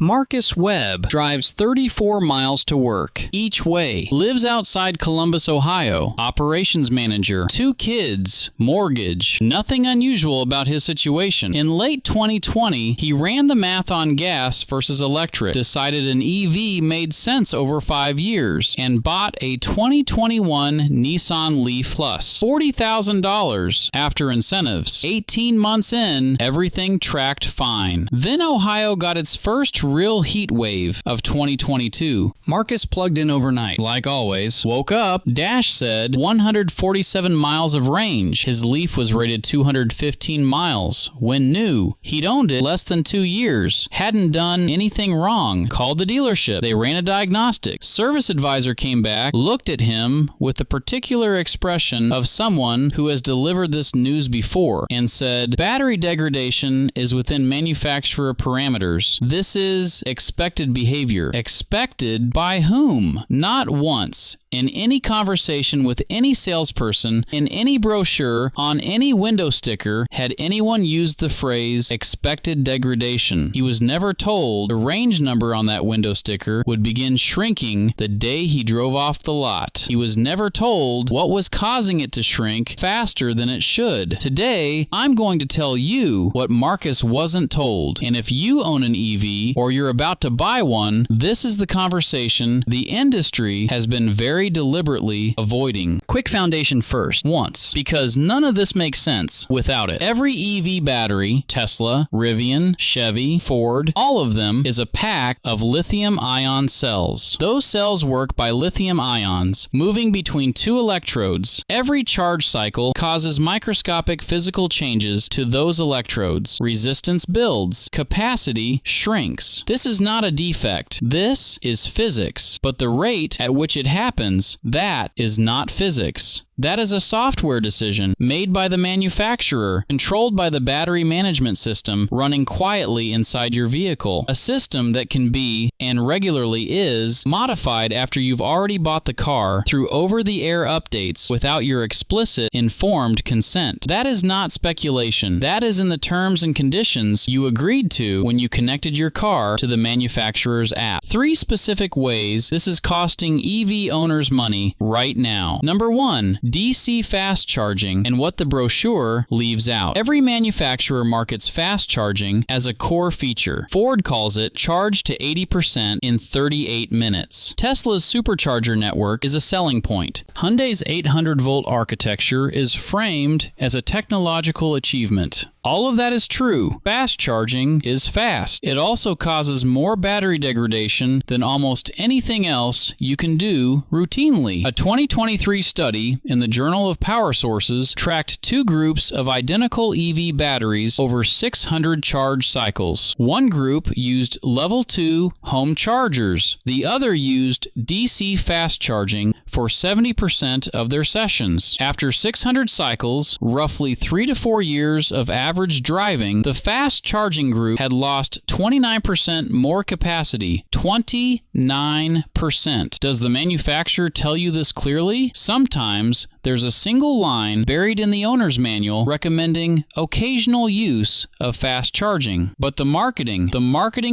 Marcus Webb drives 34 miles to work each way, lives outside Columbus, Ohio, operations manager, 2 kids, mortgage. Nothing unusual about his situation. In late 2020, he ran the math on gas versus electric, decided an EV made sense over 5 years, and bought a 2021 Nissan Leaf Plus. $40,000 after incentives. 18 months in, everything tracked fine. Then Ohio got its first real heat wave of 2022. Marcus plugged in overnight. Like always, woke up, dash said 147 miles of range. His Leaf was rated 215 miles. When new, he'd owned it less than 2 years. Hadn't done anything wrong. Called the dealership. They ran a diagnostic. Service advisor came back, looked at him with the particular expression of someone who has delivered this news before, and said, "Battery degradation is within manufacturer parameters. This is expected behavior." Expected by whom? Not once. In any conversation with any salesperson, in any brochure, on any window sticker, had anyone used the phrase expected degradation. He was never told the range number on that window sticker would begin shrinking the day he drove off the lot. He was never told what was causing it to shrink faster than it should. Today, I'm going to tell you what Marcus wasn't told. And if you own an EV or you're about to buy one, this is the conversation the industry has been very deliberately avoiding. Quick foundation first, once, because none of this makes sense without it. Every EV battery, Tesla, Rivian, Chevy, Ford, all of them is a pack of lithium-ion cells. Those cells work by lithium ions moving between 2 electrodes. Every charge cycle causes microscopic physical changes to those electrodes. Resistance builds, capacity shrinks. This is not a defect. This is physics. But the rate at which it happens, that is not physics. That is a software decision made by the manufacturer, controlled by the battery management system running quietly inside your vehicle. A system that can be, and regularly is, modified after you've already bought the car through over-the-air updates without your explicit, informed consent. That is not speculation. That is in the terms and conditions you agreed to when you connected your car to the manufacturer's app. 3 specific ways this is costing EV owners money right now. Number 1, DC fast charging and what the brochure leaves out. Every manufacturer markets fast charging as a core feature. Ford calls it charge to 80% in 38 minutes. Tesla's supercharger network is a selling point. Hyundai's 800-volt architecture is framed as a technological achievement. All of that is true. Fast charging is fast. It also causes more battery degradation than almost anything else you can do routinely. A 2023 study in the Journal of Power Sources tracked 2 groups of identical EV batteries over 600 charge cycles. One group used level 2 home chargers. The other used DC fast charging for 70% of their sessions. After 600 cycles, roughly 3 to 4 years of average driving, the fast charging group had lost 29% more capacity. 29%. Does the manufacturer tell you this clearly? Sometimes there's a single line buried in the owner's manual recommending occasional use of fast charging. But the marketing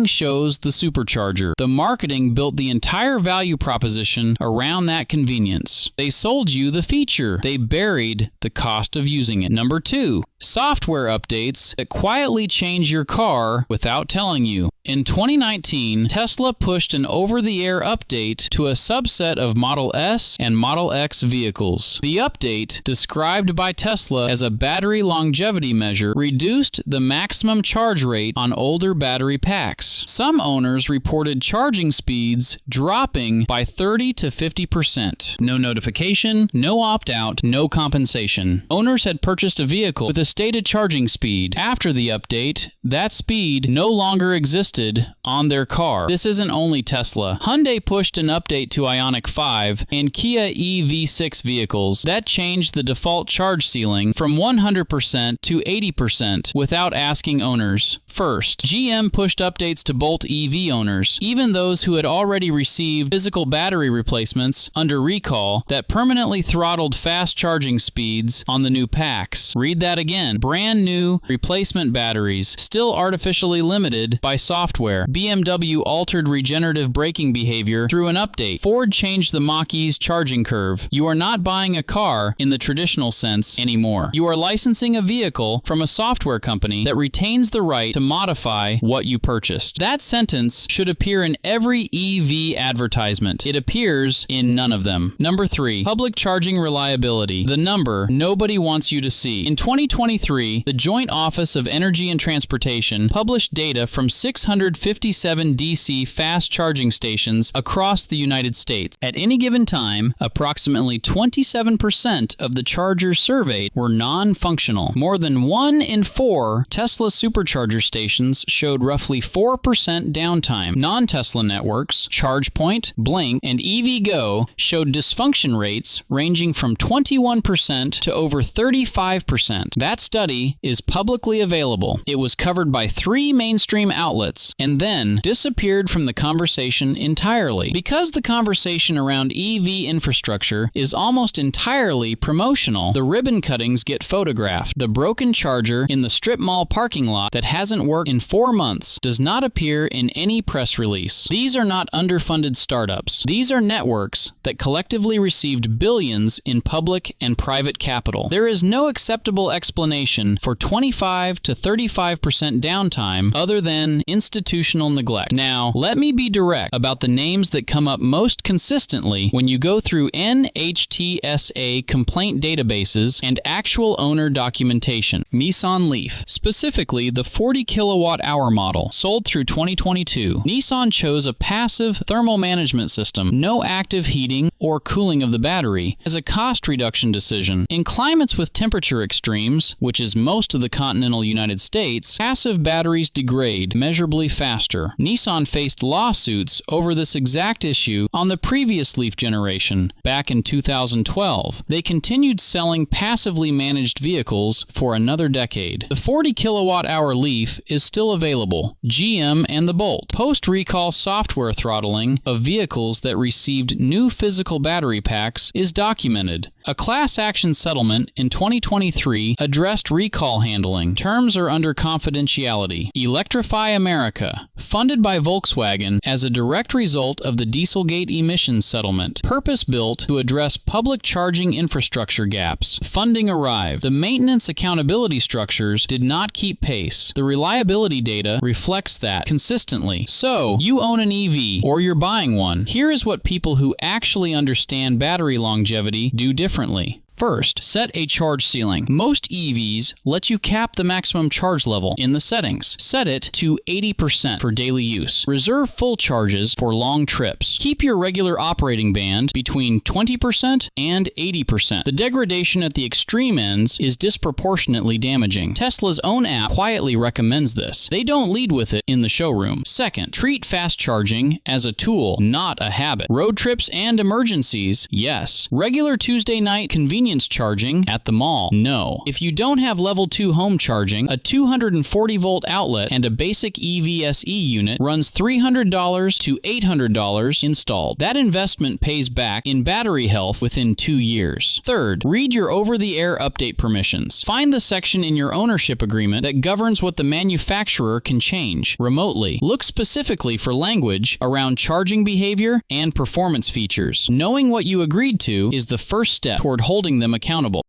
shows the supercharger. The marketing built the entire value proposition around that convenience. They sold you the feature. They buried the cost of using it. Number 2, software updates that quietly change your car without telling you. In 2019, Tesla pushed an over-the-air update to a subset of Model S and Model X vehicles. The update, described by Tesla as a battery longevity measure, reduced the maximum charge rate on older battery packs. Some owners reported charging speeds dropping by 30 to 50%. No notification, no opt-out, no compensation. Owners had purchased a vehicle with a stated charging speed. After the update, that speed no longer existed on their car. This isn't only Tesla. Hyundai pushed an update to Ioniq 5 and Kia EV6 vehicles that changed the default charge ceiling from 100% to 80% without asking owners First, GM pushed updates to Bolt EV owners, even those who had already received physical battery replacements under recall that permanently throttled fast charging speeds on the new packs. Read that again. Brand new replacement batteries, still artificially limited by software. BMW altered regenerative braking behavior through an update. Ford changed the Mach-E's charging curve. You are not buying a car in the traditional sense anymore. You are licensing a vehicle from a software company that retains the right to modify what you purchased. That sentence should appear in every EV advertisement. It appears in none of them. Number 3, public charging reliability. The number nobody wants you to see. In 2023, the Joint Office of Energy and Transportation published data from 657 DC fast charging stations across the United States. At any given time, approximately 27% of the chargers surveyed were non-functional. More than 1 in 4 Tesla supercharger stations showed roughly 4% downtime. Non-Tesla networks, ChargePoint, Blink, and EVgo showed dysfunction rates ranging from 21% to over 35%. That study is publicly available. It was covered by 3 mainstream outlets and then disappeared from the conversation entirely. Because the conversation around EV infrastructure is almost entirely promotional, the ribbon cuttings get photographed. The broken charger in the strip mall parking lot that hasn't worked in 4 months does not appear in any press release. These are not underfunded startups. These are networks that collectively received billions in public and private capital. There is no acceptable explanation for 25 to 35% downtime other than institutional neglect. Now, let me be direct about the names that come up most consistently when you go through NHTSA complaint databases and actual owner documentation. Nissan Leaf, specifically the 40 kilowatt-hour model, sold through 2022. Nissan chose a passive thermal management system, no active heating or cooling of the battery, as a cost reduction decision. In climates with temperature extremes, which is most of the continental United States, passive batteries degrade measurably faster. Nissan faced lawsuits over this exact issue on the previous Leaf generation, back in 2012. They continued selling passively managed vehicles for another decade. The 40 kilowatt-hour Leaf is still available. GM and the Bolt. Post-recall software throttling of vehicles that received new physical battery packs is documented. A class action settlement in 2023 addressed recall handling. Terms are under confidentiality. Electrify America, funded by Volkswagen as a direct result of the Dieselgate emissions settlement. Purpose-built to address public charging infrastructure gaps. Funding arrived. The maintenance accountability structures did not keep pace. The reliability data reflects that consistently. So, you own an EV, or you're buying one. Here is what people who actually understand battery longevity do differently. First, set a charge ceiling. Most EVs let you cap the maximum charge level in the settings. Set it to 80% for daily use. Reserve full charges for long trips. Keep your regular operating band between 20% and 80%. The degradation at the extreme ends is disproportionately damaging. Tesla's own app quietly recommends this. They don't lead with it in the showroom. Second, treat fast charging as a tool, not a habit. Road trips and emergencies, yes. Regular Tuesday night convenience charging at the mall, no. If you don't have level 2 home charging, a 240 volt outlet and a basic EVSE unit runs $300 to $800 installed. That investment pays back in battery health within 2 years. Third, read your over-the-air update permissions. Find the section in your ownership agreement that governs what the manufacturer can change remotely. Look specifically for language around charging behavior and performance features. Knowing what you agreed to is the first step toward holding them accountable.